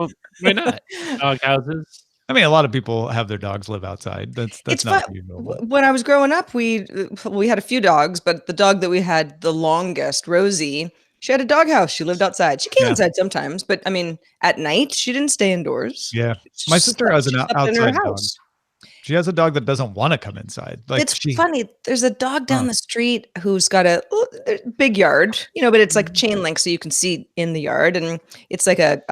Well, why not? Dog houses. I mean, a lot of people have their dogs live outside. That's It's not fun. unusual. When I was growing up, we had a few dogs, but the dog that we had the longest, Rosie, she had a doghouse. She lived outside. She came inside sometimes, but I mean, at night she didn't stay indoors. Yeah, my sister has an slept in her outside dog. house. She has a dog that doesn't want to come inside. Like It's funny. There's a dog down the street who's got a big yard, but it's like chain link, so you can see in the yard, and it's like a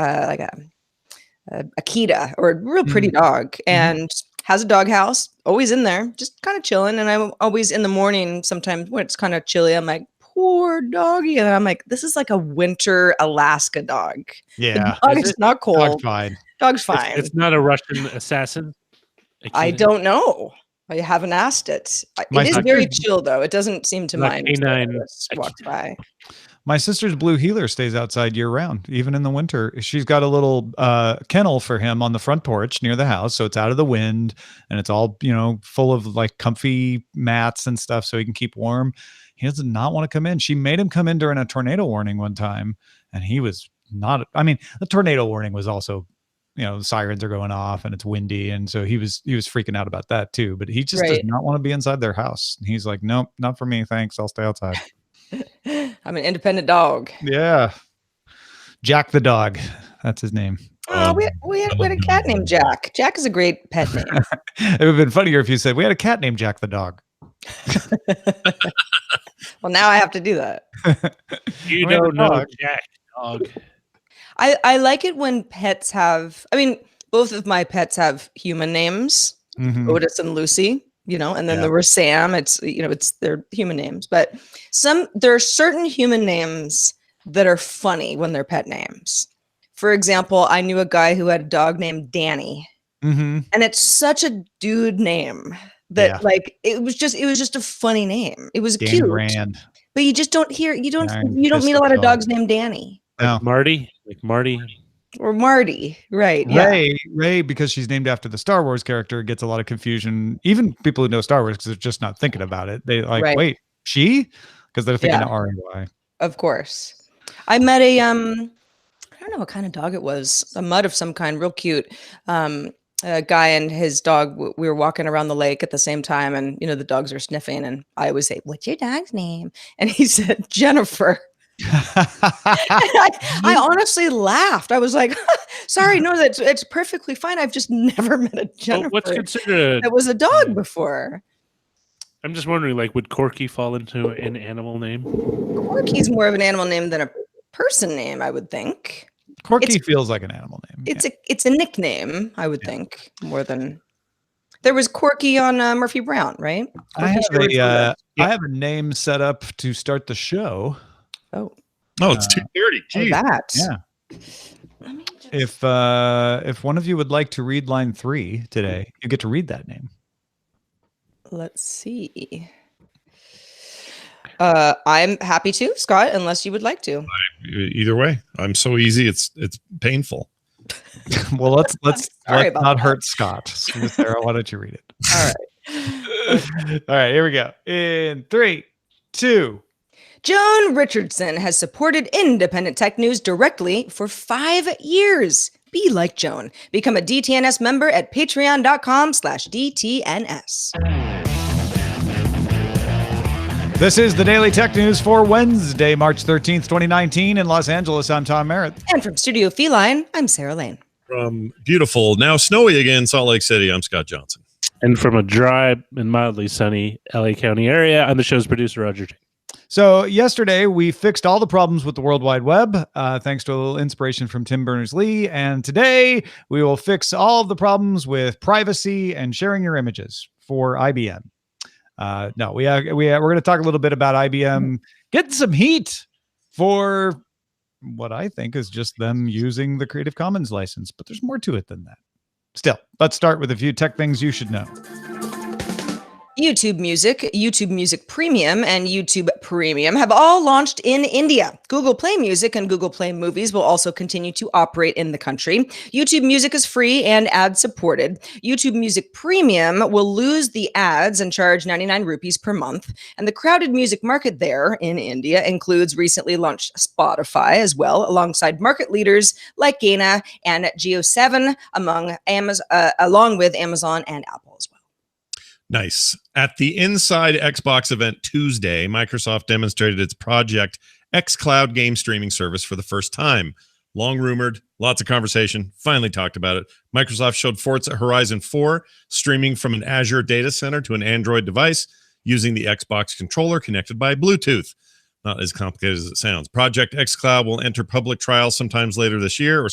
Akita, or a real pretty dog, and has a doghouse, always in there, just kind of chilling. And I'm always in the morning, sometimes when it's kind of chilly, I'm like, poor doggy. And I'm like, this is like a winter Alaska dog. Yeah. The dog is not cold. Dog's fine. Dog's fine. It's not a Russian assassin. I don't know. I haven't asked it. It is very chill, though. It doesn't seem to mind. Walks by. My sister's blue heeler stays outside year round, even in the winter. She's got a little kennel for him on the front porch near the house, so it's out of the wind, and it's all full of like comfy mats and stuff, so he can keep warm. He does not want to come in. She made him come in during a tornado warning one time, and he was not. I mean, the tornado warning was also, sirens are going off and it's windy, and so he was freaking out about that too. But he just does not want to be inside their house. He's like, nope, not for me, thanks. I'll stay outside. I'm an independent dog. Yeah. Jack the dog. That's his name. Oh, we had a cat named Jack. Jack is a great pet name. It would have been funnier if you said we had a cat named Jack the dog. Well, now I have to do that. You don't know Jack dog. I like it when pets have, both of my pets have human names, Otis and Lucy. And then there was Sam. It's their human names, but there are certain human names that are funny when they're pet names. For example, I knew a guy who had a dog named Danny, and it's such a dude name that it was just a funny name. It was cute, but you just don't meet a lot of dogs named Danny. Like Marty, Or Marty, right? Ray, because she's named after the Star Wars character, gets a lot of confusion. Even people who know Star Wars, because they're just not thinking about it. They wait, she? Because they're thinking R-A-Y. Of course. I met I don't know what kind of dog it was, a mutt of some kind, real cute. A guy and his dog, we were walking around the lake at the same time, and the dogs are sniffing, and I always say, "What's your dog's name?" And he said, "Jennifer." I honestly laughed. I was like, sorry, no, it's perfectly fine. I've just never met a Jennifer what's considered that was a dog before. I'm just wondering, would Corky fall into an animal name? Corky's more of an animal name than a person name, I would think. Corky feels like an animal name. It's a nickname, I would think, more than. There was Corky on Murphy Brown, right? I have a name set up to start the show. Oh, it's 2:30. Geez. That. Yeah. If one of you would like to read line 3 today, you get to read that name. Let's see. I'm happy to, Scott, unless you would like to. Either way, I'm so easy. It's painful. Well, let's not hurt Scott. So Sarah, why don't you read it? All right. All right. Here we go. In 3, 2. Joan Richardson has supported independent tech news directly for 5 years. Be like Joan. Become a DTNS member at patreon.com/DTNS. This is the Daily Tech News for Wednesday, March 13th, 2019. In Los Angeles, I'm Tom Merritt. And from Studio Feline, I'm Sarah Lane. From beautiful, now snowy again, Salt Lake City, I'm Scott Johnson. And from a dry and mildly sunny LA County area, I'm the show's producer, Roger Chang. So yesterday, we fixed all the problems with the World Wide Web, thanks to a little inspiration from Tim Berners-Lee. And today, we will fix all of the problems with privacy and sharing your images for IBM. No, we're going to talk a little bit about IBM getting some heat for what I think is just them using the Creative Commons license, but there's more to it than that. Still, let's start with a few tech things you should know. YouTube Music, YouTube Music Premium, and YouTube Premium have all launched in India. Google Play Music and Google Play Movies will also continue to operate in the country. YouTube Music is free and ad-supported. YouTube Music Premium will lose the ads and charge 99 rupees per month. And the crowded music market there in India includes recently launched Spotify as well, alongside market leaders like Gaina and Geo7, along with Amazon and Apple as well. Nice. At the Inside Xbox event Tuesday, Microsoft demonstrated its Project xCloud game streaming service for the first time. Long rumored, lots of conversation, finally talked about it. Microsoft showed Forza Horizon 4 streaming from an Azure data center to an Android device using the Xbox controller connected by Bluetooth. Not as complicated as it sounds. Project xCloud will enter public trials sometime later this year.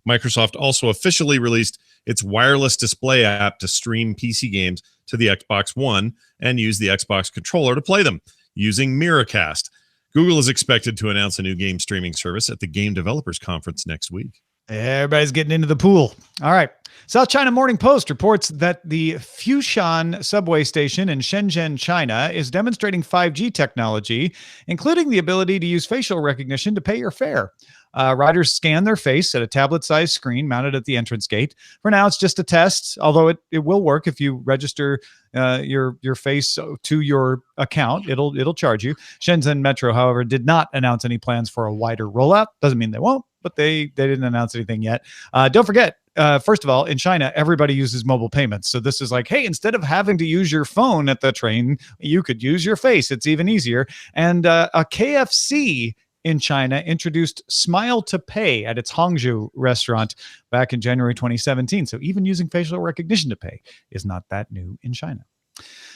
Microsoft also officially released its wireless display app to stream PC games to the Xbox One and use the Xbox controller to play them using Miracast. Google is expected to announce a new game streaming service at the Game Developers Conference next week. Everybody's getting into the pool. All right. South China Morning Post reports that the Fushan subway station in Shenzhen, China, is demonstrating 5G technology, including the ability to use facial recognition to pay your fare. Riders scan their face at a tablet-sized screen mounted at the entrance gate. For now, it's just a test, although it will work if you register your face to your account. It'll charge you. Shenzhen Metro, however, did not announce any plans for a wider rollout. Doesn't mean they won't, but they didn't announce anything yet. Don't forget, first of all, in China, everybody uses mobile payments. So this is like, hey, instead of having to use your phone at the train, you could use your face. It's even easier. And a KFC in China introduced Smile to Pay at its Hangzhou restaurant back in January 2017. So even using facial recognition to pay is not that new in China.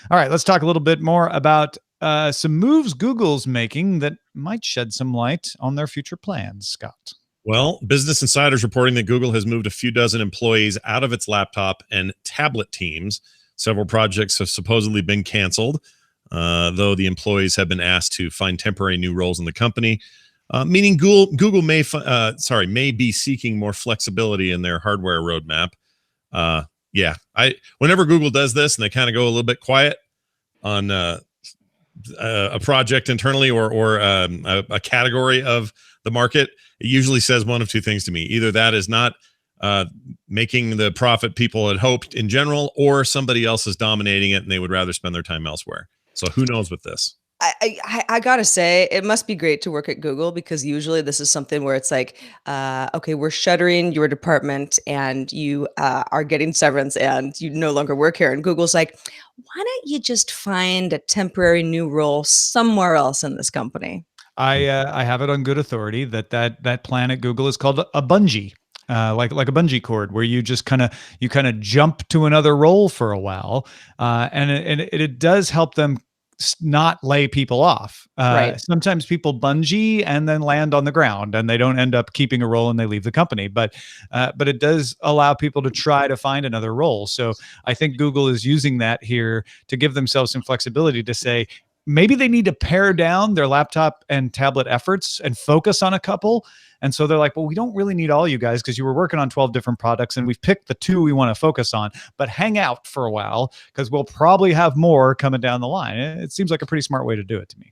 All right, let's talk a little bit more about some moves Google's making that might shed some light on their future plans. Scott. Well, Business Insider's reporting that Google has moved a few dozen employees out of its laptop and tablet teams. Several projects have supposedly been canceled, though the employees have been asked to find temporary new roles in the company, meaning Google may be seeking more flexibility in their hardware roadmap. Whenever Google does this and they kind of go a little bit quiet on a project internally or a category of the market, it usually says one of two things to me. Either that is not making the profit people had hoped in general, or somebody else is dominating it and they would rather spend their time elsewhere. So who knows with this? I gotta say, it must be great to work at Google, because usually this is something where it's like, okay, we're shuttering your department and you are getting severance and you no longer work here. And Google's like, why don't you just find a temporary new role somewhere else in this company? I have it on good authority that plan at Google is called a bungee. Like a bungee cord, where you just kind of jump to another role for a while, and it does help them not lay people off. Right. Sometimes people bungee and then land on the ground, and they don't end up keeping a role and they leave the company. But it does allow people to try to find another role. So I think Google is using that here to give themselves some flexibility to say, maybe they need to pare down their laptop and tablet efforts and focus on a couple. And so they're like, well, we don't really need all you guys because you were working on 12 different products and we've picked the 2 we want to focus on, but hang out for a while because we'll probably have more coming down the line. It seems like a pretty smart way to do it to me.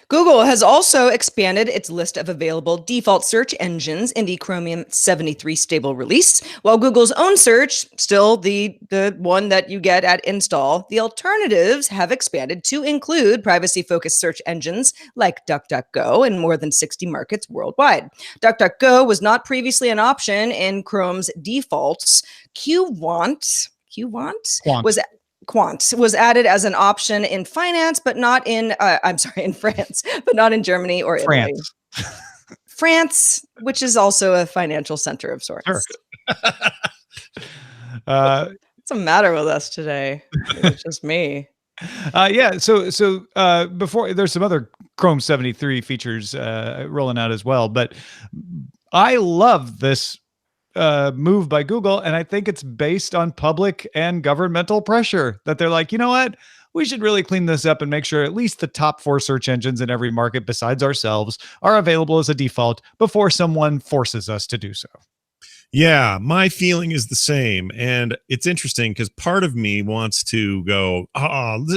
Google has also expanded its list of available default search engines in the Chromium 73 stable release. While Google's own search, still the one that you get at install, the alternatives have expanded to include privacy-focused search engines like DuckDuckGo in more than 60 markets worldwide. DuckDuckGo was not previously an option in Chrome's defaults. Quant was added as an option in finance, but not in, in France, but not in Germany or Italy. France, which is also a financial center of sorts. Sure. What's the matter with us today? It's just me. So before, there's some other Chrome 73 features rolling out as well, but I love this move by Google, and I think it's based on public and governmental pressure that they're like, you know what, we should really clean this up and make sure at least the top 4 search engines in every market besides ourselves are available as a default before someone forces us to do so. Yeah, my feeling is the same. And it's interesting because part of me wants to go,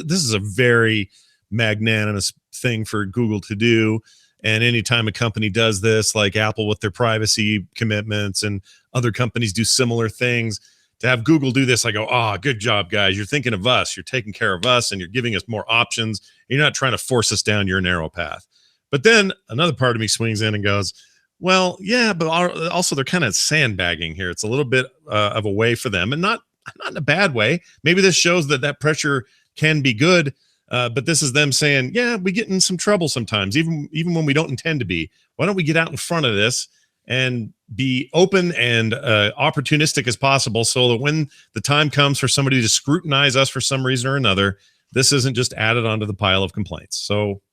this is a very magnanimous thing for Google to do. And anytime a company does this, like Apple with their privacy commitments and other companies do similar things, to have Google do this, I go, good job, guys. You're thinking of us. You're taking care of us and you're giving us more options. You're not trying to force us down your narrow path. But then another part of me swings in and goes, well, yeah, but also they're kind of sandbagging here. It's a little bit of a way for them, and not in a bad way. Maybe this shows that pressure can be good, but this is them saying, yeah, we get in some trouble sometimes, even when we don't intend to be. Why don't we get out in front of this and be open and opportunistic as possible, so that when the time comes for somebody to scrutinize us for some reason or another, this isn't just added onto the pile of complaints. So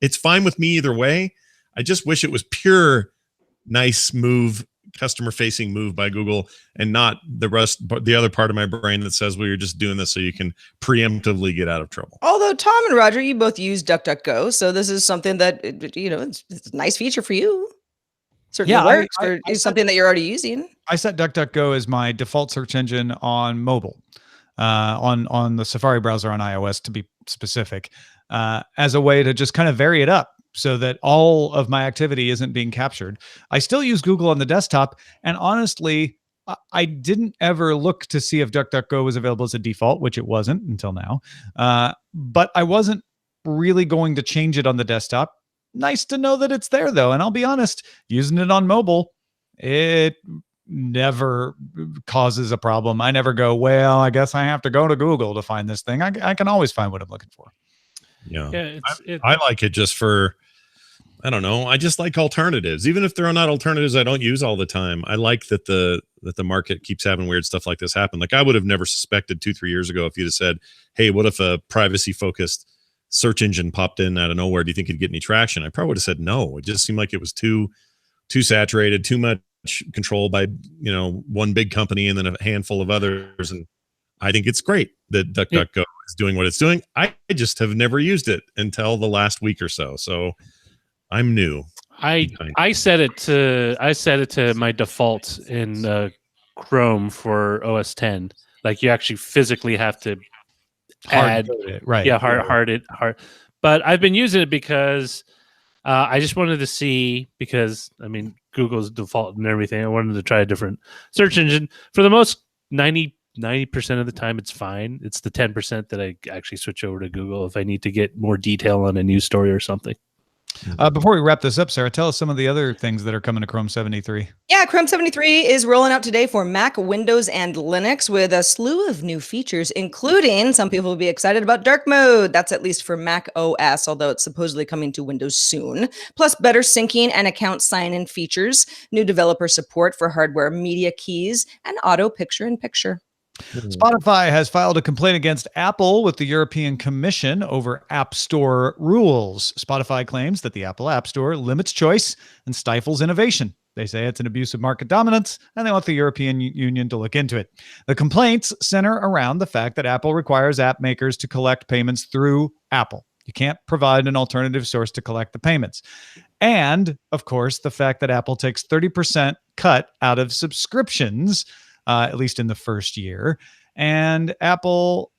it's fine with me either way. I just wish it was pure nice move, customer facing move by Google, and not the other part of my brain that says, well, you're just doing this so you can preemptively get out of trouble. Although Tom and Roger, you both use DuckDuckGo, so this is something that, it's a nice feature for you. Certainly works, or is something that you're already using. I set DuckDuckGo as my default search engine on mobile, on the Safari browser on iOS, to be specific, as a way to just kind of vary it up, so that all of my activity isn't being captured. I still use Google on the desktop, and honestly, I didn't ever look to see if DuckDuckGo was available as a default, which it wasn't until now. But I wasn't really going to change it on the desktop. Nice to know that it's there, though. And I'll be honest, using it on mobile, it never causes a problem. I never go, well, I guess I have to go to Google to find this thing. I can always find what I'm looking for. Yeah, I like it just for, I don't know. I just like alternatives, even if they're not alternatives I don't use all the time. I like that the market keeps having weird stuff like this happen. Like, I would have never suspected 2-3 years ago if you'd have said, hey, what if a privacy focused search engine popped in out of nowhere? Do you think it'd get any traction? I probably would have said no. It just seemed like it was too saturated, too much control by one big company and then a handful of others. And I think it's great that DuckDuckGo is doing what it's doing. I just have never used it until the last week or so. So I'm new. I set it to my default in Chrome for OS 10. Like, you actually physically have to add it, right? Yeah, hard. But I've been using it because I just wanted to see, because I mean, Google's default and everything. I wanted to try a different search engine. For the most 90% of the time, it's fine. It's the 10% that I actually switch over to Google if I need to get more detail on a news story or something. Before we wrap this up, Sarah, tell us some of the other things that are coming to Chrome 73. Yeah, Chrome 73 is rolling out today for Mac, Windows, and Linux with a slew of new features, including, some people will be excited about dark mode. That's at least for Mac OS, although it's supposedly coming to Windows soon. Plus better syncing and account sign-in features, new developer support for hardware media keys, and auto picture-in-picture. Spotify has filed a complaint against Apple with the European Commission over App Store rules. Spotify claims that the Apple App Store limits choice and stifles innovation. They say it's an abuse of market dominance, and they want the European Union to look into it. The complaints center around the fact that Apple requires app makers to collect payments through Apple. You can't provide an alternative source to collect the payments. And, of course, the fact that Apple takes 30% cut out of subscriptions, at least in the first year. And Apple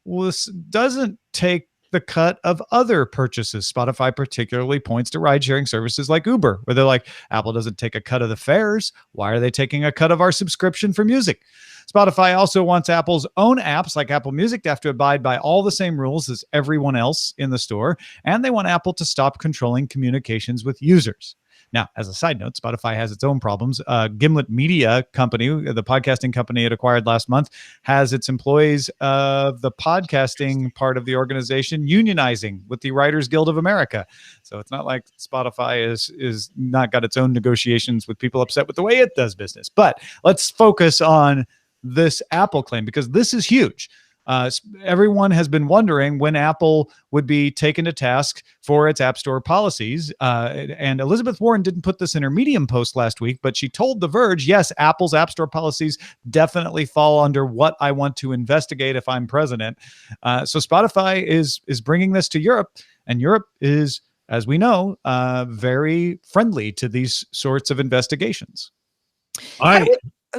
doesn't take the cut of other purchases. Spotify particularly points to ride-sharing services like Uber, where they're like, Apple doesn't take a cut of the fares. Why are they taking a cut of our subscription for music? Spotify also wants Apple's own apps like Apple Music to have to abide by all the same rules as everyone else in the store. And they want Apple to stop controlling communications with users. Now, as a side note, Spotify has its own problems. Gimlet Media Company, the podcasting company it acquired last month, has its employees of the podcasting part of the organization unionizing with the Writers Guild of America. So it's not like Spotify is not got its own negotiations with people upset with the way it does business. But let's focus on this Apple claim, because this is huge. Everyone has been wondering when Apple would be taken to task for its App Store policies. And Elizabeth Warren didn't put this in her Medium post last week, but she told The Verge, yes, Apple's App Store policies definitely fall under what I want to investigate if I'm president. So Spotify is bringing this to Europe, and Europe is, as we know, very friendly to these sorts of investigations.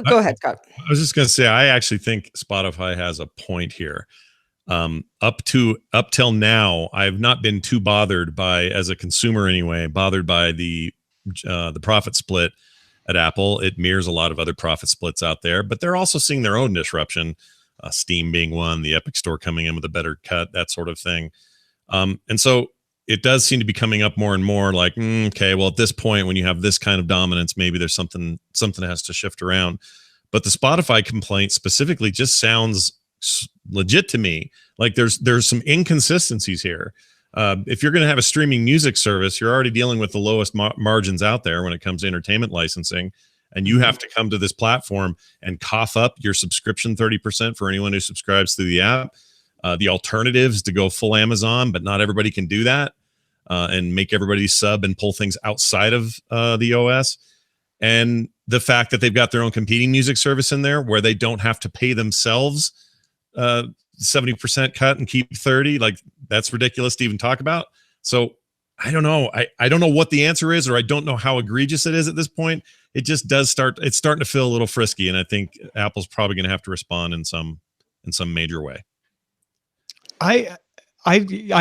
Go ahead, Scott. I was just going to say, I actually think Spotify has a point here. Up till now, I've not been too bothered by, as a consumer anyway, bothered by the profit split at Apple. It mirrors a lot of other profit splits out there, but they're also seeing their own disruption. Steam being one, the Epic Store coming in with a better cut, that sort of thing. And so it does seem to be coming up more and more like, okay, well, at this point, when you have this kind of dominance, maybe there's something has to shift around. But the Spotify complaint specifically just sounds legit to me. Like there's some inconsistencies here. If you're going to have a streaming music service, you're already dealing with the lowest margins out there when it comes to entertainment licensing. And you have to come to this platform and cough up your subscription 30% for anyone who subscribes through the app. The alternatives to go full Amazon, but not everybody can do that, and make everybody sub and pull things outside of the OS. And the fact that they've got their own competing music service in there where they don't have to pay themselves 70% cut and keep 30, like that's ridiculous to even talk about. So I don't know. I don't know what the answer is, or I don't know how egregious it is at this point. It just does it's starting to feel a little frisky. And I think Apple's probably going to have to respond in some major way. I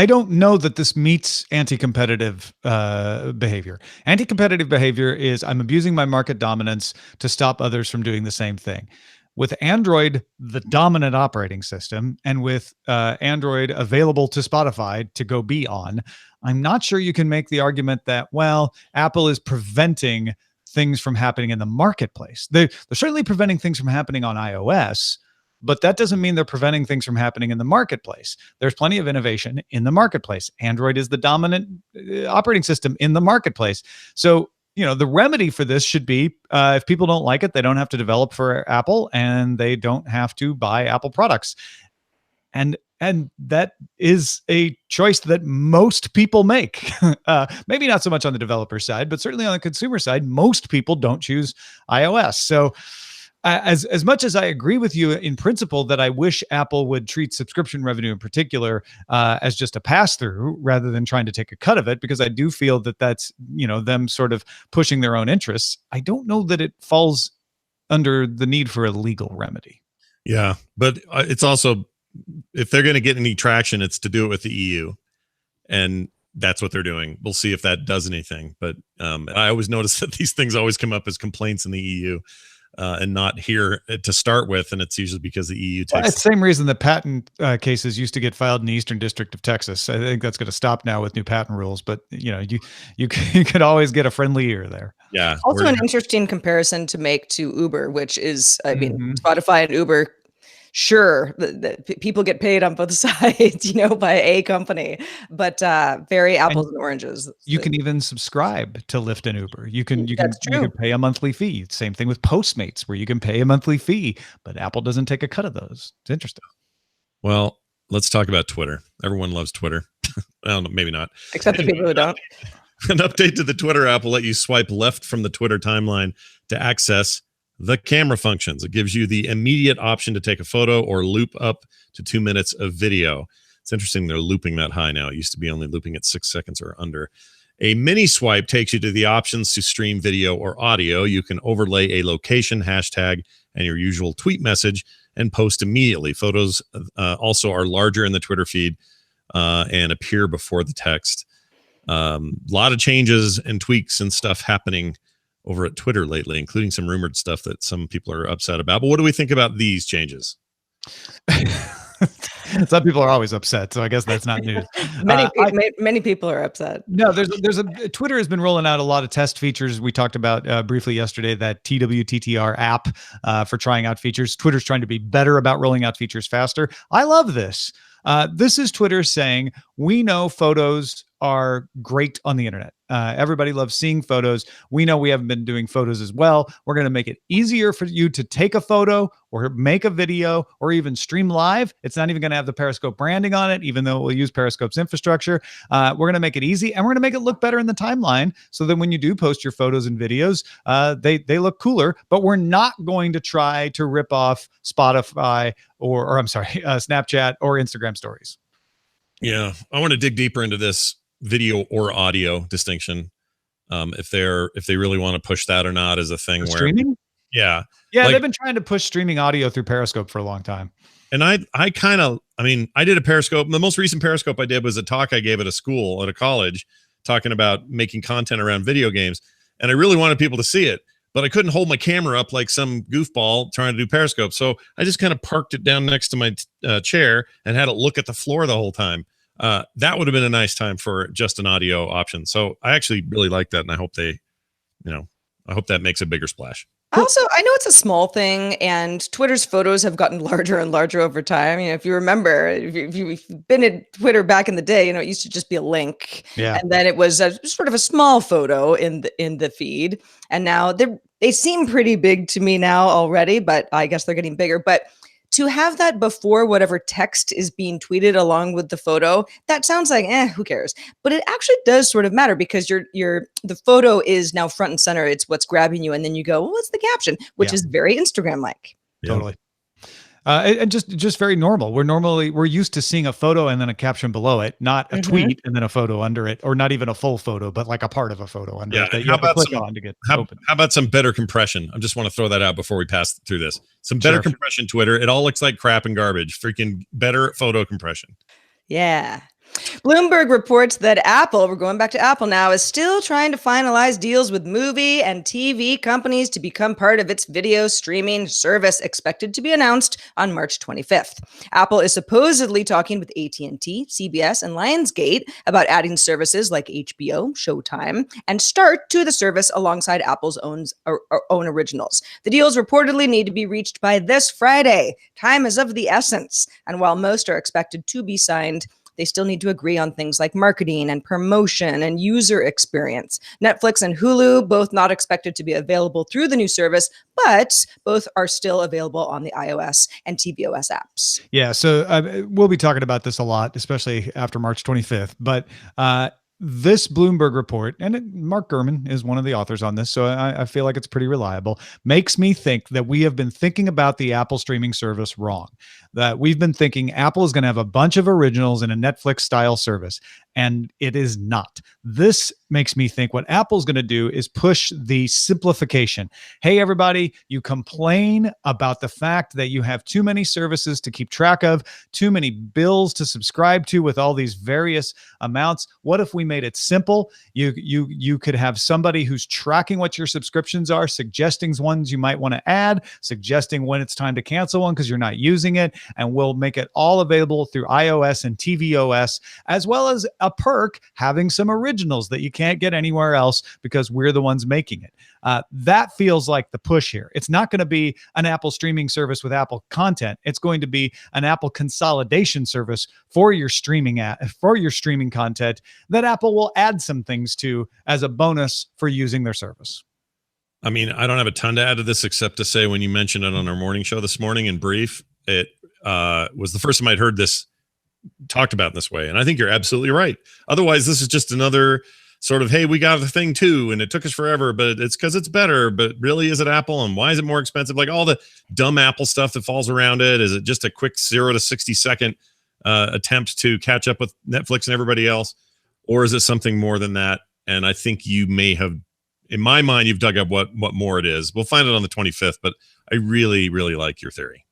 don't know that this meets anti-competitive behavior. Anti-competitive behavior is I'm abusing my market dominance to stop others from doing the same thing. With Android, the dominant operating system, and with Android available to Spotify to go be on, I'm not sure you can make the argument that, well, Apple is preventing things from happening in the marketplace. They're certainly preventing things from happening on iOS, but that doesn't mean they're preventing things from happening in the marketplace. There's plenty of innovation in the marketplace. Android is the dominant operating system in the marketplace. So, the remedy for this should be if people don't like it, they don't have to develop for Apple and they don't have to buy Apple products. And that is a choice that most people make. Maybe not so much on the developer side, but certainly on the consumer side, most people don't choose iOS. So as much as I agree with you in principle that I wish Apple would treat subscription revenue in particular as just a pass-through rather than trying to take a cut of it, because I do feel that that's, them sort of pushing their own interests, I don't know that it falls under the need for a legal remedy. Yeah, but it's also, if they're going to get any traction, it's to do it with the EU. And that's what they're doing. We'll see if that does anything. But I always notice that these things always come up as complaints in the EU. And not here to start with, and it's usually because the EU takes. It's the same reason that patent cases used to get filed in the Eastern District of Texas. I think that's going to stop now with new patent rules. But you could always get a friendly ear there. Yeah. Also, an interesting comparison to make to Uber, which is, I mean, Spotify and Uber. Sure, the people get paid on both sides, by a company, but very apples and oranges. You can even subscribe to Lyft and Uber. You can pay a monthly fee. Same thing with Postmates, where you can pay a monthly fee, but Apple doesn't take a cut of those. It's interesting. Well, let's talk about Twitter. Everyone loves Twitter. Well, maybe not. Except the people who don't. An update to the Twitter app will let you swipe left from the Twitter timeline to access the camera functions. It gives you the immediate option to take a photo or loop up to 2 minutes of video. It's interesting they're looping that high now. It used to be only looping at 6 seconds or under. A mini swipe takes you to the options to stream video or audio. You can overlay a location, hashtag, and your usual tweet message and post immediately. Photos also are larger in the Twitter feed and appear before the text. A lot of changes and tweaks and stuff happening over at Twitter lately, including some rumored stuff that some people are upset about. But what do we think about these changes? Some people are always upset, so I guess that's not news. Many people are upset. No, Twitter has been rolling out a lot of test features. We talked about briefly yesterday that TWTTR app for trying out features. Twitter's trying to be better about rolling out features faster. I love this. This is Twitter saying, we know photos are great on the internet. Everybody loves seeing photos. We know we haven't been doing photos as well. We're going to make it easier for you to take a photo or make a video or even stream live. It's not even going to have the Periscope branding on it, even though we'll use Periscope's infrastructure. We're going to make it easy, and we're going to make it look better in the timeline so that when you do post your photos and videos, they look cooler. But we're not going to try to rip off Spotify or Snapchat or Instagram stories. Yeah, I want to dig deeper into this video or audio distinction. If they really want to push that or not as a thing where streaming? Yeah. Yeah, Like- they've been trying to push streaming audio through Periscope for a long time. And I did a Periscope. The most recent Periscope I did was a talk I gave at a college, talking about making content around video games. And I really wanted people to see it, but I couldn't hold my camera up like some goofball trying to do Periscope. So I just kind of parked it down next to my chair and had it look at the floor the whole time. That would have been a nice time for just an audio option. So I actually really like that. And I hope I hope that makes a bigger splash. Also, I know it's a small thing, and Twitter's photos have gotten larger and larger over time. If you remember, if you've been at Twitter back in the day, it used to just be a link, and then it was sort of a small photo in the feed. And now they seem pretty big to me now already, but I guess they're getting bigger. But to have that before whatever text is being tweeted along with the photo, that sounds like, who cares? But it actually does sort of matter, because the photo is now front and center. It's what's grabbing you. And then you go, well, what's the caption? Which is very Instagram-like. Totally. And just very normal. We're used to seeing a photo and then a caption below it, not a tweet and then a photo under it, or not even a full photo, but like a part of a photo under it that you have to click on to get open. How about some better compression? I just want to throw that out before we pass through this. Some better compression, Twitter. It all looks like crap and garbage. Freaking better photo compression. Yeah. Bloomberg reports that Apple, we're going back to Apple now, is still trying to finalize deals with movie and TV companies to become part of its video streaming service, expected to be announced on March 25th. Apple is supposedly talking with AT&T, CBS, and Lionsgate about adding services like HBO, Showtime, and Start to the service alongside Apple's own originals. The deals reportedly need to be reached by this Friday. Time is of the essence, and while most are expected to be signed, they still need to agree on things like marketing and promotion and user experience. Netflix and Hulu, both not expected to be available through the new service, but both are still available on the iOS and tvOS apps. Yeah, so we'll be talking about this a lot, especially after March 25th. But this Bloomberg report, and Mark Gurman is one of the authors on this, so I feel like it's pretty reliable, makes me think that we have been thinking about the Apple streaming service wrong. That we've been thinking Apple is going to have a bunch of originals in a Netflix style service, and it is not. This makes me think what Apple's going to do is push the simplification. Hey, everybody, you complain about the fact that you have too many services to keep track of, too many bills to subscribe to with all these various amounts. What if we made it simple? You could have somebody who's tracking what your subscriptions are, suggesting ones you might want to add, suggesting when it's time to cancel one because you're not using it, and we'll make it all available through iOS and tvOS, as well as a perk having some originals that you can't get anywhere else because we're the ones making it. That feels like the push here. It's not going to be an Apple streaming service with Apple content. It's going to be an Apple consolidation service for your streaming content that Apple will add some things to as a bonus for using their service. I mean, I don't have a ton to add to this except to say when you mentioned it on our morning show this morning in brief, it was the first time I'd heard this talked about in this way. And I think you're absolutely right. Otherwise, this is just another sort of, hey, we got the thing too, and it took us forever, but it's because it's better. But really, is it Apple? And why is it more expensive? Like all the dumb Apple stuff that falls around it. Is it just a quick 0 to 60 second attempt to catch up with Netflix and everybody else? Or is it something more than that? And I think you may have, in my mind, you've dug up what more it is. We'll find it on the 25th, but I really, really like your theory.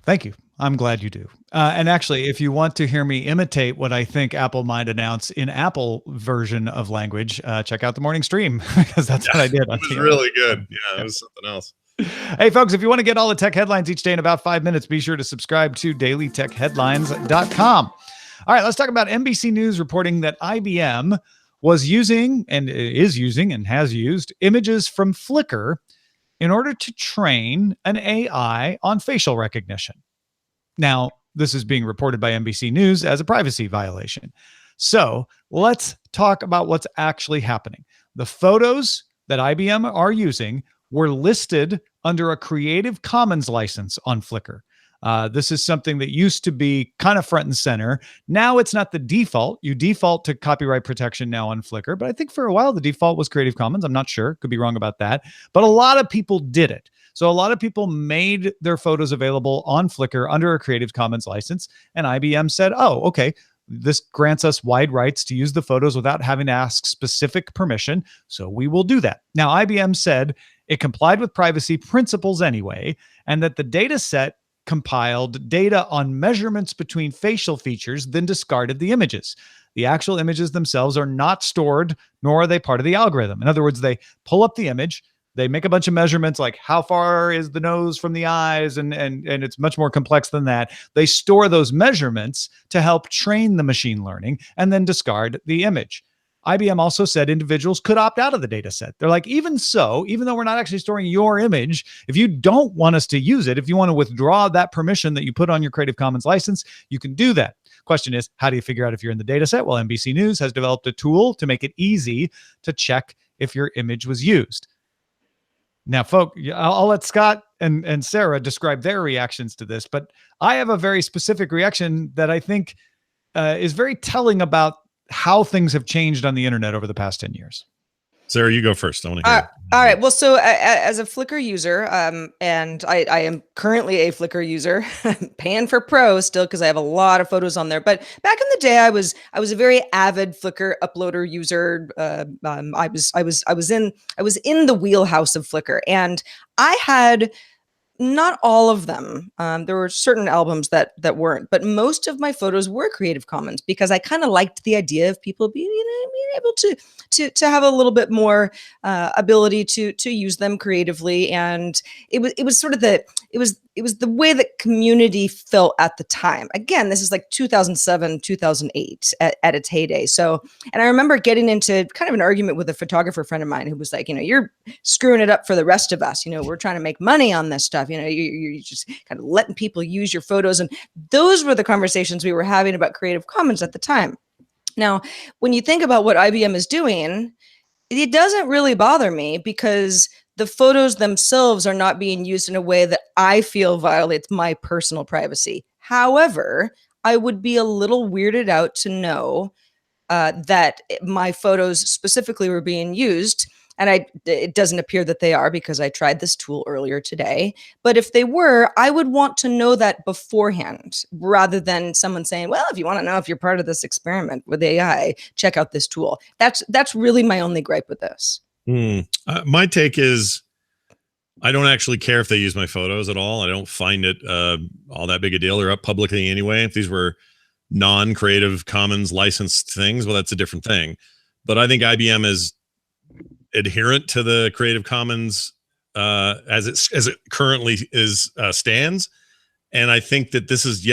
Thank you. I'm glad you do. And actually, if you want to hear me imitate what I think Apple might announce in Apple version of language, check out the morning stream, because that's what I did. It was really good. Yeah, it was something else. Hey, folks, if you want to get all the tech headlines each day in about 5 minutes, be sure to subscribe to dailytechheadlines.com. All right, let's talk about NBC News reporting that IBM was using and is using and has used images from Flickr in order to train an AI on facial recognition. Now, this is being reported by NBC News as a privacy violation. So let's talk about what's actually happening. The photos that IBM are using were listed under a Creative Commons license on Flickr. This is something that used to be kind of front and center. Now it's not the default. You default to copyright protection now on Flickr, but I think for a while the default was Creative Commons. I'm not sure. Could be wrong about that. But a lot of people did it. So a lot of people made their photos available on Flickr under a Creative Commons license, and IBM said, oh, okay, This grants us wide rights to use the photos without having to ask specific permission, so we will do that. Now, IBM said it complied with privacy principles anyway, and that the data set compiled data on measurements between facial features, then discarded the images. The actual images themselves are not stored, nor are they part of the algorithm. In other words, they pull up the image, they make a bunch of measurements like how far is the nose from the eyes, and it's much more complex than that. They store those measurements to help train the machine learning and then discard the image. IBM also said individuals could opt out of the data set. They're like, even so, even though we're not actually storing your image, if you don't want us to use it, if you want to withdraw that permission that you put on your Creative Commons license, you can do that. Question is, how do you figure out if you're in the data set? Well, NBC News has developed a tool to make it easy to check if your image was used. Now, folks, I'll let Scott and Sarah describe their reactions to this, but I have a very specific reaction that I think is very telling about how things have changed on the internet over the past 10 years. Sarah, you go first. I want to hear. All right. Well, so as a Flickr user, and I am currently a Flickr user, paying for Pro still because I have a lot of photos on there. But back in the day, I was a very avid Flickr uploader user. I was in the wheelhouse of Flickr, and I had not all of them. There were certain albums that weren't, but most of my photos were Creative Commons because I kind of liked the idea of people being able to have a little bit more ability to use them creatively, and it was sort of the way that community felt at the time. Again, this is like 2007, 2008 at its heyday. So, and I remember getting into kind of an argument with a photographer friend of mine who was like, you're screwing it up for the rest of us. We're trying to make money on this stuff. You're just kind of letting people use your photos. And those were the conversations we were having about Creative Commons at the time. Now, when you think about what IBM is doing, it doesn't really bother me because the photos themselves are not being used in a way that I feel violates my personal privacy. However, I would be a little weirded out to know that my photos specifically were being used. And it doesn't appear that they are because I tried this tool earlier today. But if they were, I would want to know that beforehand rather than someone saying, well, if you want to know if you're part of this experiment with AI, check out this tool. That's really my only gripe with this. My take is I don't actually care if they use my photos at all. I don't find it all that big a deal. They're up publicly anyway. If these were non-Creative Commons licensed things, well, that's a different thing. But I think IBM is adherent to the Creative Commons as it currently is stands, and I think that this is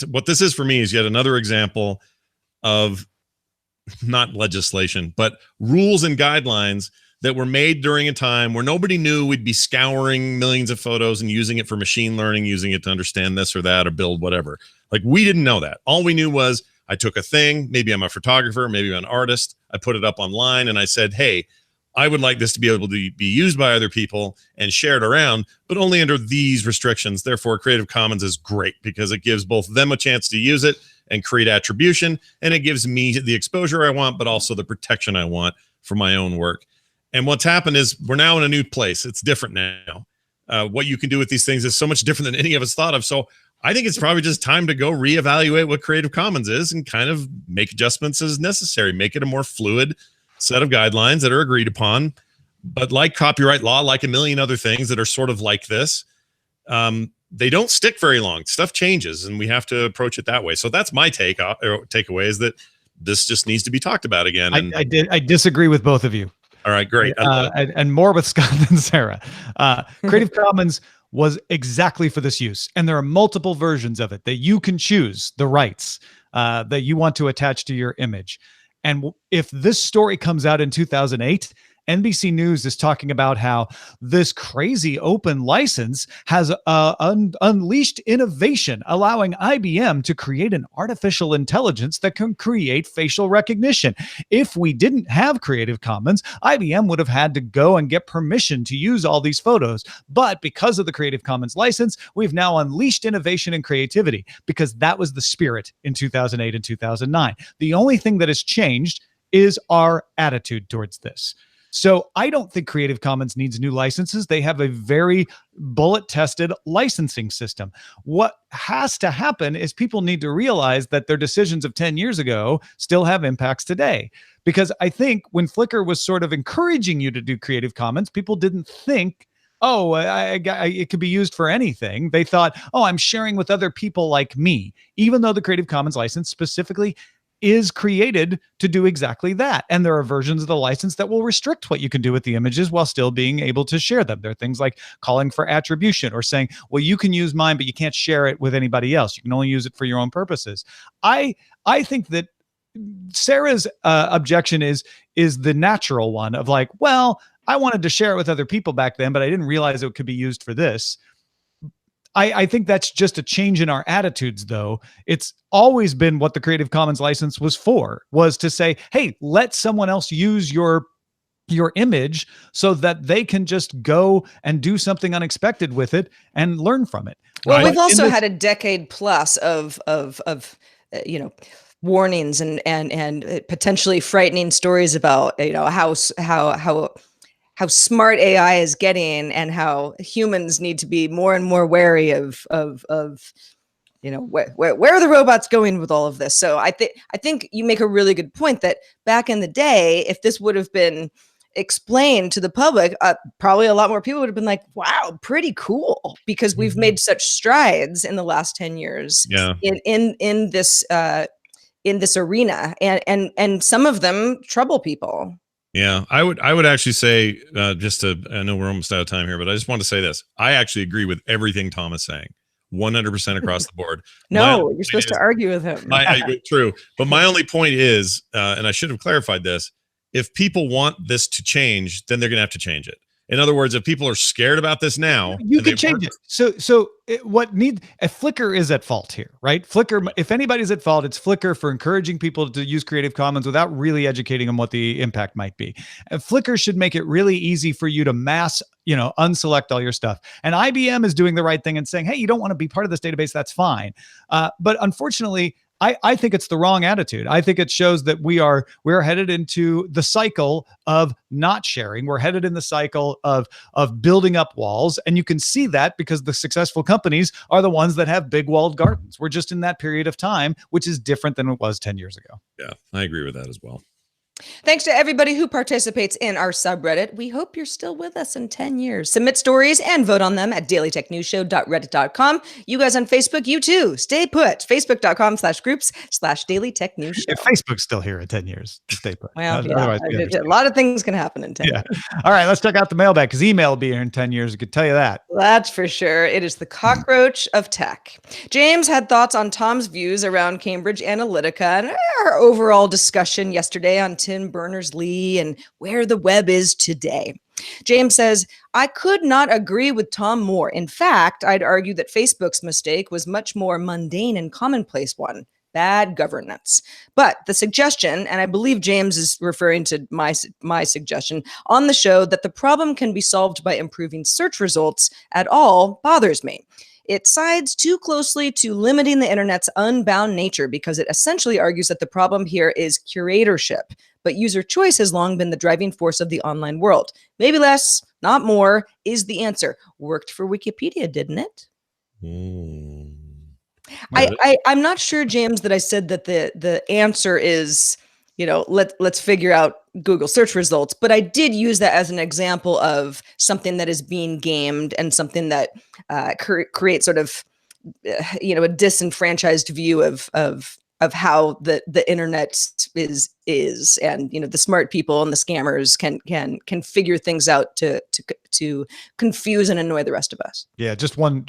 what this is for me is yet another example of not legislation but rules and guidelines that were made during a time where nobody knew we'd be scouring millions of photos and using it for machine learning, using it to understand this or that or build whatever. Like, we didn't know that. All we knew was I took a thing, maybe I'm a photographer, maybe I'm an artist, I put it up online and I said, hey, I would like this to be able to be used by other people and shared around, but only under these restrictions. Therefore, Creative Commons is great because it gives both them a chance to use it and create attribution, and it gives me the exposure I want, but also the protection I want for my own work. And what's happened is we're now in a new place. It's different now. What you can do with these things is so much different than any of us thought of. So I think it's probably just time to go reevaluate what Creative Commons is and kind of make adjustments as necessary, make it a more fluid set of guidelines that are agreed upon. But like copyright law, like a million other things that are sort of like this, they don't stick very long. Stuff changes and we have to approach it that way. So that's my takeaway is that this just needs to be talked about again. And I disagree with both of you. All right, great. And more with Scott than Sarah. Creative Commons was exactly for this use. And there are multiple versions of it that you can choose the rights that you want to attach to your image. And if this story comes out in 2008, NBC News is talking about how this crazy open license has unleashed innovation, allowing IBM to create an artificial intelligence that can create facial recognition. If we didn't have Creative Commons, IBM would have had to go and get permission to use all these photos. But because of the Creative Commons license, we've now unleashed innovation and creativity because that was the spirit in 2008 and 2009. The only thing that has changed is our attitude towards this. So I don't think Creative Commons needs new licenses. They have a very bullet-tested licensing system. What has to happen is people need to realize that their decisions of 10 years ago still have impacts today. Because I think when Flickr was sort of encouraging you to do Creative Commons, people didn't think, oh, it could be used for anything. They thought, oh, I'm sharing with other people like me, even though the Creative Commons license specifically is created to do exactly that. And there are versions of the license that will restrict what you can do with the images while still being able to share them. There are things like calling for attribution or saying, well, you can use mine, but you can't share it with anybody else. You can only use it for your own purposes. I think that Sarah's objection is the natural one of like, well, I wanted to share it with other people back then, but I didn't realize it could be used for this. I think that's just a change in our attitudes, though. It's always been what the Creative Commons license was for, was to say, hey, let someone else use your image so that they can just go and do something unexpected with it and learn from it. Well, we've also had a decade plus of warnings and potentially frightening stories about how smart AI is getting and how humans need to be more and more wary of where are the robots going with all of this. So I think you make a really good point that back in the day, if this would have been explained to the public, probably a lot more people would have been like, wow, pretty cool, because we've made such strides in the last 10 years in this arena, and some of them trouble people. Yeah, I would actually say, I know we're almost out of time here, but I just want to say this. I actually agree with everything Tom is saying, 100% across the board. No, you're supposed to argue with him. True. But my only point is, and I should have clarified this, if people want this to change, then they're going to have to change it. In other words, if people are scared about this now, you can change it. So Flickr is at fault here, right? Flickr, if anybody's at fault, it's Flickr for encouraging people to use Creative Commons without really educating them what the impact might be. Flickr should make it really easy for you to mass, unselect all your stuff. And IBM is doing the right thing and saying, hey, you don't want to be part of this database, that's fine. But unfortunately, I think it's the wrong attitude. I think it shows that we're headed into the cycle of not sharing. We're headed in the cycle of building up walls. And you can see that because the successful companies are the ones that have big walled gardens. We're just in that period of time, which is different than it was 10 years ago. Yeah, I agree with that as well. Thanks to everybody who participates in our subreddit. We hope you're still with us in 10 years. Submit stories and vote on them at dailytechnewsshow.reddit.com. You guys on Facebook, you too. Stay put. Facebook.com/groups/dailytechnewsshow. If Facebook's still here in 10 years, stay put. Well, a lot of things can happen in 10 years. All right, let's check out the mailbag because email will be here in 10 years. I could tell you that. That's for sure. It is the cockroach of tech. James had thoughts on Tom's views around Cambridge Analytica and our overall discussion yesterday on Tim Berners-Lee and where the web is today. James says, I could not agree with Tom more. In fact, I'd argue that Facebook's mistake was much more mundane and commonplace one. Bad governance. But the suggestion, and I believe James is referring to my suggestion on the show, that the problem can be solved by improving search results at all bothers me. It sides too closely to limiting the internet's unbound nature because it essentially argues that the problem here is curatorship. But user choice has long been the driving force of the online world. Maybe less, not more, is the answer. Worked for Wikipedia, didn't it? I'm not sure, James, that I said that the answer is, let's figure out Google search results. But I did use that as an example of something that is being gamed and something that creates sort of, a disenfranchised view of how the internet is, and the smart people and the scammers can figure things out to confuse and annoy the rest of us. Yeah, just one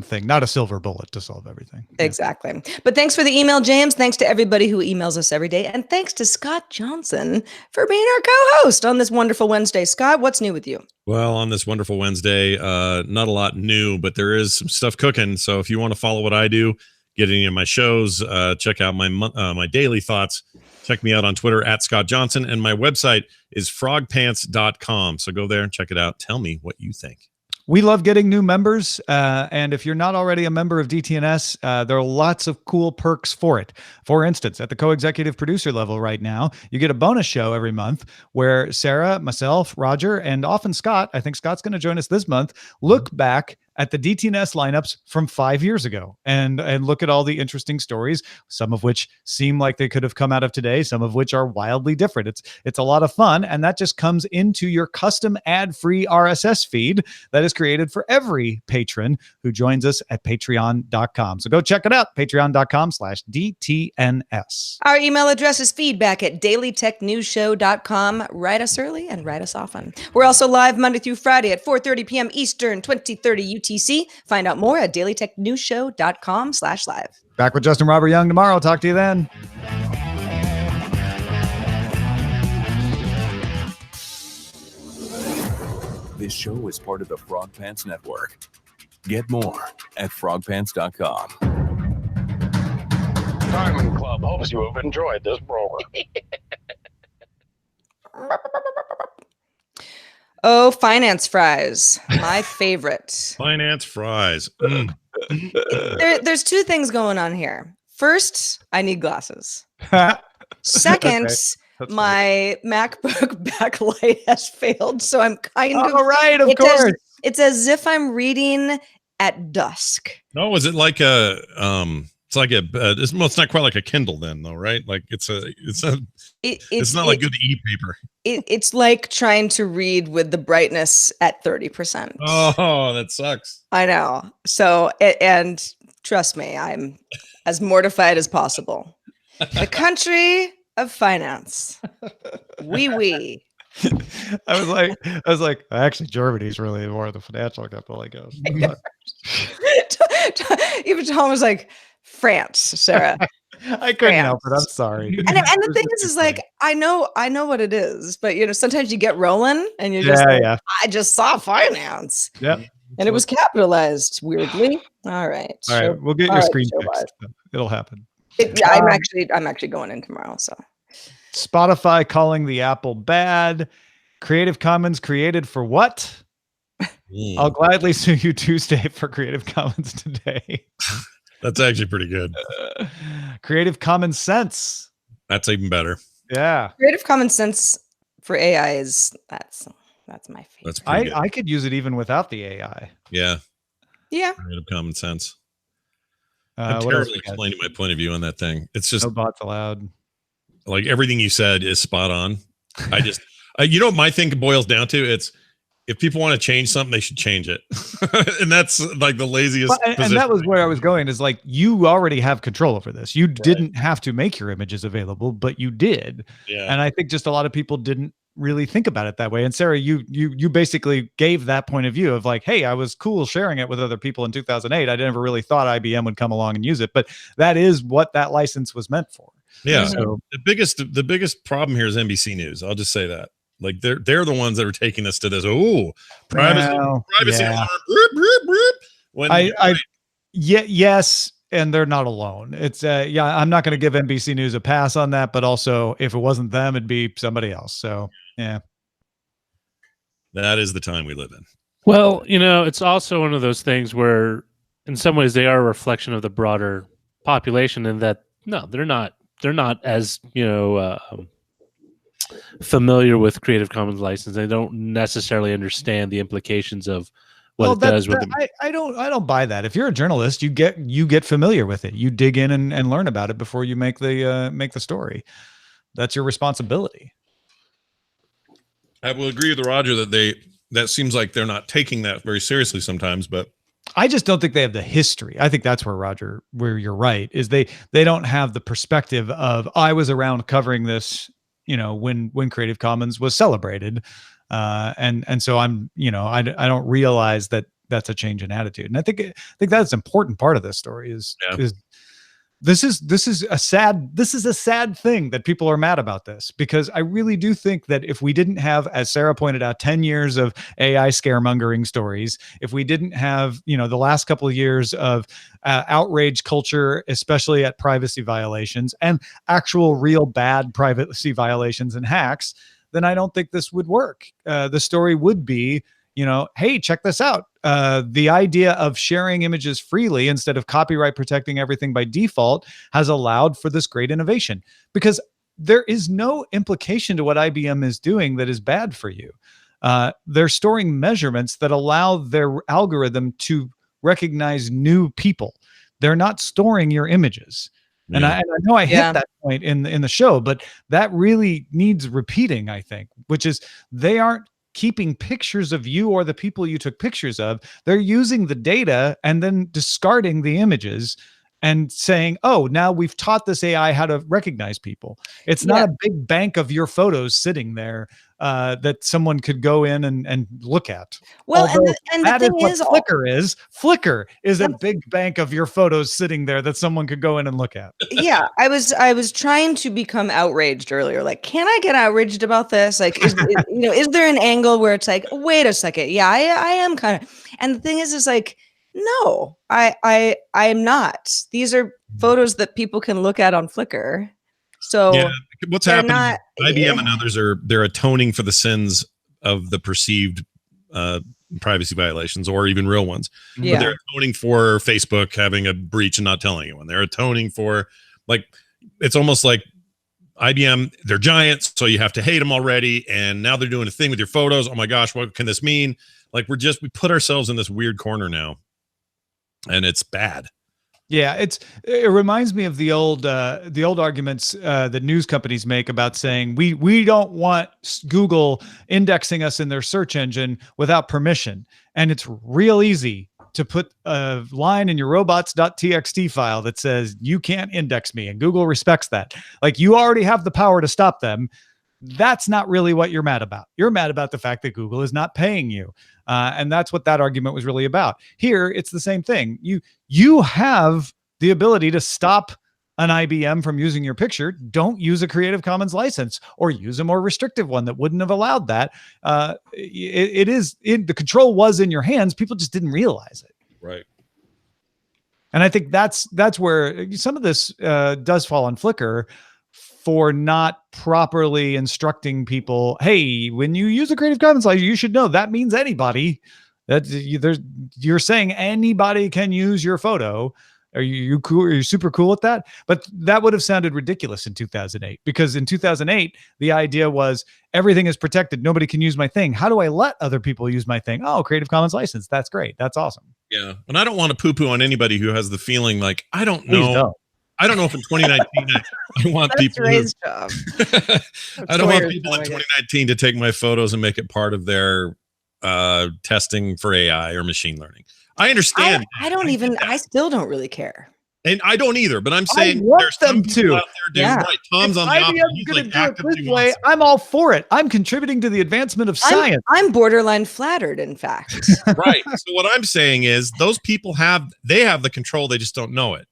thing, not a silver bullet to solve everything. Yeah. Exactly. But thanks for the email, James. Thanks to everybody who emails us every day, and thanks to Scott Johnson for being our co-host on this wonderful Wednesday. Scott, what's new with you? Well, on this wonderful Wednesday, not a lot new, but there is some stuff cooking. So if you want to follow what I do, get any of my shows, check out my daily thoughts. Check me out on Twitter at Scott Johnson, and my website is frogpants.com. So go there and check it out. Tell me what you think. We love getting new members. And if you're not already a member of DTNS, there are lots of cool perks for it. For instance, at the co-executive producer level right now, you get a bonus show every month where Sarah, myself, Roger, and often Scott, I think Scott's going to join us this month, look back at the DTNS lineups from 5 years ago and look at all the interesting stories, some of which seem like they could have come out of today, some of which are wildly different. It's a lot of fun, and that just comes into your custom ad-free RSS feed that is created for every patron who joins us at patreon.com. So go check it out, patreon.com/DTNS. Our email address is feedback@dailytechnewsshow.com. Write us early and write us often. We're also live Monday through Friday at 4:30 p.m. Eastern, 2030 UTC. Find out more at dailytechnewsshow.com/live. Back with Justin Robert Young tomorrow. Talk to you then. This show is part of the Frog Pants Network. Get more at frogpants.com. Diamond Club hopes you have enjoyed this program. Oh, finance fries, my favorite. Finance fries. There's two things going on here. First, I need glasses. Second, Okay. my MacBook backlight has failed, so I'm kind of. All right, of it's course. It's as if I'm reading at dusk. No, is it like a it's like a it's not quite like a Kindle then though, right? Like it's not like good e-paper. It's like trying to read with the brightness at 30%. Oh, that sucks. I know. So and trust me, I'm as mortified as possible. The country of finance. Oui. I was like, actually, Germany's really more the financial capital, I guess. Even Tom was like, France, Sarah. I couldn't help it. I'm sorry. And the thing is like, I know what it is, but sometimes you get rolling and you're just Yeah. I just saw finance. Yep. And it was capitalized weirdly. All right. All right. We'll get your screen fixed. It'll happen. I'm actually going in tomorrow. So Spotify calling the Apple bad. Creative Commons created for what? I'll gladly sue you Tuesday for Creative Commons today. That's actually pretty good. Creative Common Sense. That's even better. Yeah. Creative Common Sense for AI is that's my favorite. That's pretty good. I could use it even without the AI. Yeah. Yeah. Creative common sense. What I'm else terribly we got? explaining my point of view on that thing. It's just No bots allowed. like everything you said is spot on. I just, what my thing boils down to? It's if people want to change something, they should change it. And that's like the laziest. And that was where I was going is like, you already have control over this. You didn't have to make your images available, but you did. Yeah. And I think just a lot of people didn't really think about it that way. And Sarah, you basically gave that point of view of like, hey, I was cool sharing it with other people in 2008. I never really thought IBM would come along and use it, but that is what that license was meant for. Yeah. So The biggest problem here is NBC News. I'll just say that. Like they're the ones that are taking us to this. Oh, privacy alarm. Yes, and they're not alone. It's I'm not going to give NBC News a pass on that, but also if it wasn't them, it'd be somebody else. So yeah, that is the time we live in. Well, it's also one of those things where in some ways they are a reflection of the broader population in that no, they're not as, familiar with Creative Commons license. They don't necessarily understand the implications of what it does with them. I don't buy that. If you're a journalist, you get familiar with it. You dig in and learn about it before you make the story. That's your responsibility. I will agree with Roger that seems like they're not taking that very seriously sometimes, but I just don't think they have the history. I think that's where you're right, is they don't have the perspective of I was around covering this, when Creative Commons was celebrated. And so I don't realize that that's a change in attitude. And I think that's an important part of this story is this is a sad thing that people are mad about this, because I really do think that if we didn't have, as Sarah pointed out, 10 years of AI scaremongering stories, if we didn't have, the last couple of years of outrage culture, especially at privacy violations and actual real bad privacy violations and hacks, then I don't think this would work. The story would be, hey, check this out. The idea of sharing images freely instead of copyright protecting everything by default has allowed for this great innovation, because there is no implication to what IBM is doing that is bad for you. They're storing measurements that allow their algorithm to recognize new people. They're not storing your images. And I know I hit that point in the show, but that really needs repeating, I think, which is they aren't keeping pictures of you or the people you took pictures of. They're using the data and then discarding the images and saying, oh, now we've taught this AI how to recognize people. It's not a big bank of your photos sitting there that someone could go in and look at. Well, although and the that is thing what is, Flickr is. Flickr is a big bank of your photos sitting there that someone could go in and look at. Yeah, I was trying to become outraged earlier. Like, can I get outraged about this? Like, is there an angle where it's like, wait a second, yeah, I am kind of. And the thing is like, no, I'm not. These are photos that people can look at on Flickr. So what's happening? IBM and others they're atoning for the sins of the perceived privacy violations, or even real ones. But they're atoning for Facebook having a breach and not telling anyone. They're atoning for, like, it's almost like IBM, they're giants, so you have to hate them already. And now they're doing a thing with your photos. Oh my gosh, what can this mean? Like, we put ourselves in this weird corner now, and it's bad. Yeah, it reminds me of the old arguments that news companies make about saying we don't want Google indexing us in their search engine without permission. And it's real easy to put a line in your robots.txt file that says you can't index me, and Google respects that. Like, you already have the power to stop them. That's not really what you're mad about. You're mad about the fact that Google is not paying you. And that's what that argument was really about. Here, it's the same thing. You have the ability to stop an IBM from using your picture. Don't use a Creative Commons license, or use a more restrictive one that wouldn't have allowed that. The control was in your hands. People just didn't realize it. Right. And I think that's where some of this does fall on Flickr, for not properly instructing people. Hey, when you use a Creative Commons license, you should know that means anybody. You're saying anybody can use your photo. Are you cool? Are you super cool with that? But that would have sounded ridiculous in 2008, because in 2008, the idea was everything is protected. Nobody can use my thing. How do I let other people use my thing? Oh, Creative Commons license. That's great. That's awesome. Yeah. And I don't want to poo-poo on anybody who has the feeling like, I don't know. I don't know if in 2019 I want people. Ray's job. I don't want people in 2019 to take my photos and make it part of their testing for AI or machine learning. I understand. I still don't really care. And I don't either, but I'm saying there's some people out there doing right. Tom's on the opposite. He's like actively way. I'm all for it. I'm contributing to the advancement of science. I'm borderline flattered, in fact. Right. So what I'm saying is those people have the control. They just don't know it.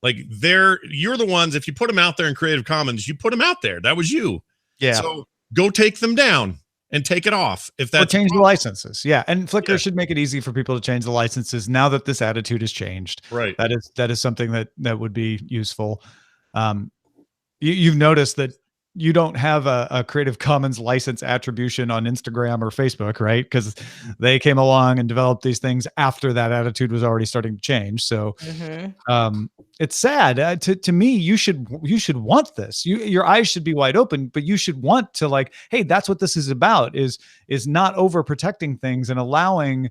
Like, you're the ones, if you put them out there in Creative Commons, you put them out there. That was you. Yeah. So go take them down and take it off. If that's, or change the licenses. Yeah. And Flickr should make it easy for people to change the licenses now that this attitude has changed. Right. That is something that would be useful. You've noticed that you don't have a Creative Commons license attribution on Instagram or Facebook, right? Because they came along and developed these things after that attitude was already starting to change. So it's sad. To me, you should want this. Your eyes should be wide open, but you should want to, like, hey, that's what this is about, is not overprotecting things and allowing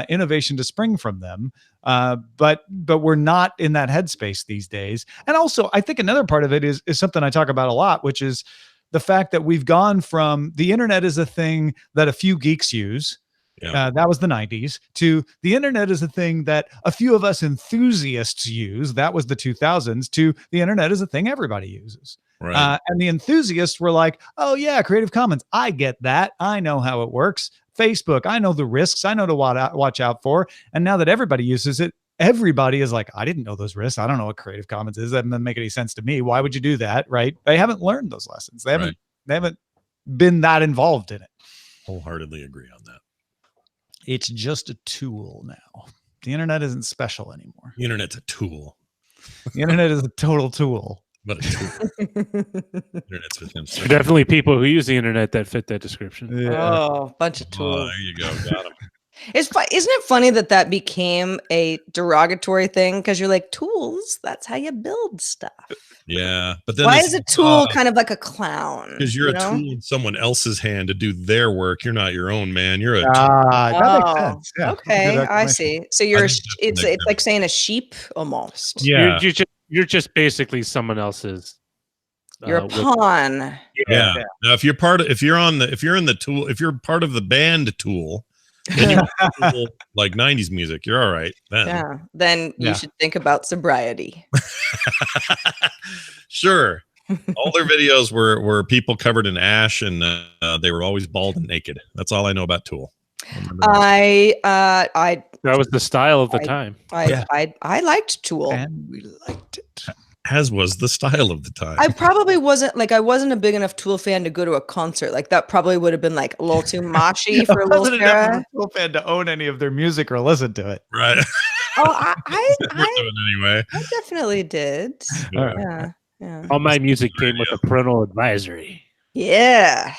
innovation to spring from them. But we're not in that headspace these days. And also, I think another part of it is something I talk about a lot, which is the fact that we've gone from the internet is a thing that a few geeks use. Yeah. That was the 90s, to the internet is a thing that a few of us enthusiasts use. That was the 2000s, to the internet is a thing everybody uses. Right. And the enthusiasts were like, oh yeah, Creative Commons, I get that. I know how it works. Facebook, I know the risks. I know to watch out for. And now that everybody uses it, everybody is like, I didn't know those risks. I don't know what Creative Commons is. That doesn't make any sense to me. Why would you do that? Right? They haven't learned those lessons. They haven't been that involved in it. Wholeheartedly agree on that. It's just a tool now. The internet isn't special anymore. The internet's a tool. The internet is a total tool. But a tool. Internet's with him. There are definitely people who use the internet that fit that description. Oh, bunch of Oh, tools. there you go. Got him. Isn't it funny that became a derogatory thing? Because you're like, tools, that's how you build stuff. Yeah. But then Why is a tool kind of like a clown? because you're you a know? tool in someone else's hand to do their work. You're not your own, man. You're a tool. That makes sense. Yeah, Okay, I explanation. see. So you're I think that's it's like saying a sheep almost. Yeah. You're just basically someone else's. You're a with- pawn. Yeah. Now, if you're part of, if you're in the tool, if you're part of the band Tool, then you're cool, like 90s music, you're all right. Then. Yeah. Then you should think about sobriety. Sure. All their videos were people covered in ash, and they were always bald and naked. That's all I know about Tool. that was the style of the time. I liked Tool. And we liked it. As was the style of the time. I probably wasn't a big enough Tool fan to go to a concert. Like that probably would have been like a little too moshy for a little Wasn't enough of Sarah. a Tool fan to own any of their music or listen to it. Right. Oh, I Anyway. I definitely did. Yeah. Yeah. All my music came with a parental advisory. Yeah.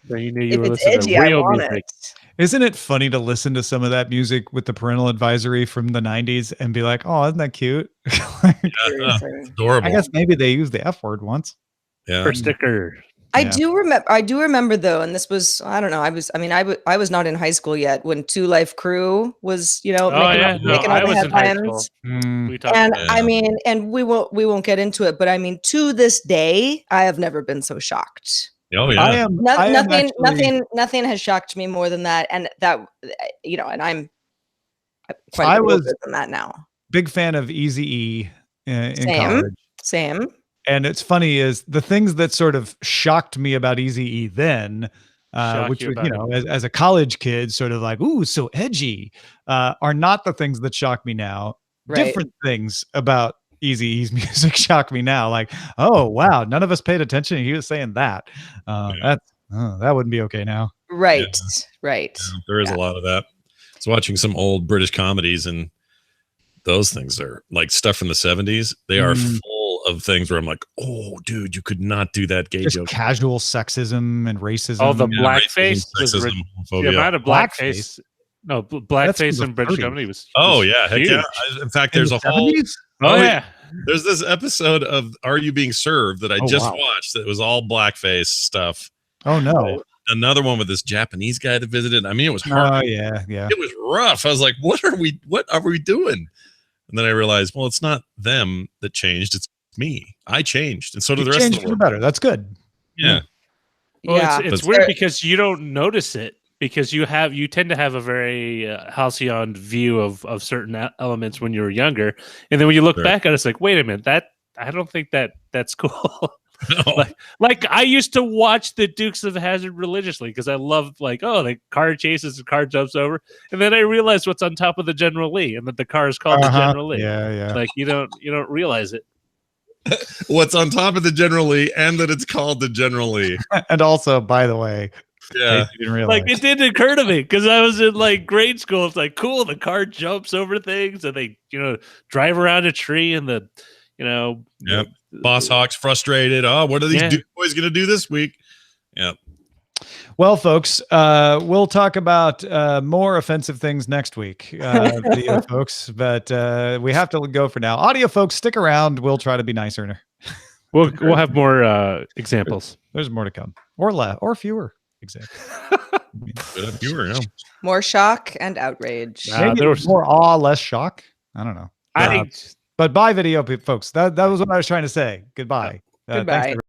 So you knew you If were it's listening edgy, to I real want music. it. Isn't it funny to listen to some of that music with the parental advisory from the 90s and be like, oh, isn't that cute? Seriously. Adorable. I guess maybe they used the F word once. Yeah. For sticker. I Yeah. do remember though, and this was, I don't know, I was not in high school yet when Two Life Crew was, Oh, yeah. No, making all I the was in high headlines. Mm. We talked And about I mean, and we won't get into it, but I mean, to this day, I have never been so shocked. Oh yeah. I am Nothing has shocked me more than that, and that and I'm quite I a bit was- older than that now. big fan of Eazy-E in Same. college. Same. And it's funny is the things that sort of shocked me about Eazy-E then, Shock which you was, about as a college kid, sort of like, ooh, so edgy, are not the things that shock me now. Right. Different things about Eazy-E's music shock me now. Like, oh, wow, none of us paid attention. He was saying that. That wouldn't be okay now. Right. Right. Yeah, there is a lot of that. I was watching some old British comedies, and those things are like stuff from the 70s. They are full of things where I'm like, oh, dude, you could not do that gay Just joke. casual sexism and racism. all the Yeah, blackface. racism, was sexism, the homophobia. amount of Blackface? blackface. No, That's blackface from in the British 30s. comedy was. Oh was yeah, heck huge. yeah. In fact, In there's the a whole 70s? Oh, Oh, yeah. there's this episode of Are You Being Served that I Oh, just wow. watched that was all blackface stuff. Oh, no. Another one with this Japanese guy that visited. I mean, it was Oh, hard. yeah. It was rough. I was like, what are we doing? And then I realized, well, it's not them that changed, it's me. I changed, and so did the rest of Changed the for the world. better. That's good. Yeah. Well, Yeah. it's But- weird because you don't notice it because you tend to have a very halcyon view of certain elements when you were younger, and then when you look Sure. back at it, it's like, wait a minute, I don't think that's cool. No. Like I used to watch the Dukes of Hazzard religiously because I loved the car chases and car jumps over, and then I realized what's on top of the General Lee and that the car is called the General Lee. Yeah. Like you don't realize it. What's on top of the General Lee, and that it's called the General Lee. And also, by the way, Yeah. you didn't realize. Like it didn't occur to me because I was in like grade school. It's like cool. The car jumps over things and they drive around a tree and the Yep. Boss Hawk's frustrated. Oh, what are these Yeah. Duke boys going to do this week? Yeah. Well, folks, we'll talk about more offensive things next week, video folks. But we have to go for now. Audio folks, stick around. We'll try to be nicer. We'll have more examples. There's more to come, or fewer examples. Good up viewer, yeah. More shock and outrage. Maybe there was- more awe, less shock. I don't know. I But bye, video folks. That was what I was trying to say. Goodbye. Goodbye. Thanks,